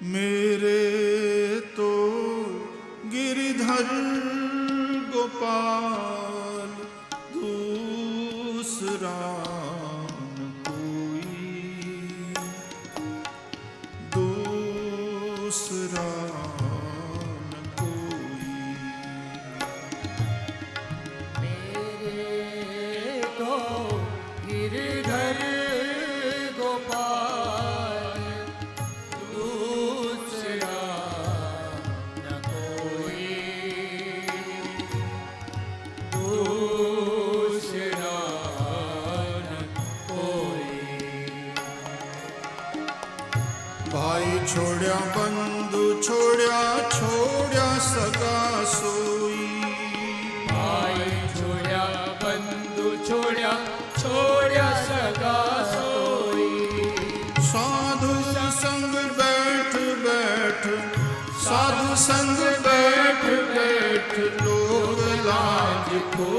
मेरे तो गिरिधर गोपाल दूसरा न कोई, दूसरा न कोई। मेरे तो गिरधर गोपाल दूसरा न कोई, दूसरा न कोई। भाई छोड़या बंधु छोड़या, छोड़या सगा सोई। भाई छोड़या बंधु छोड़या, छोड़या सगा सोई। साधु संग बैठ बैठ, साधु संग बैठ बैठ, लोग लाज को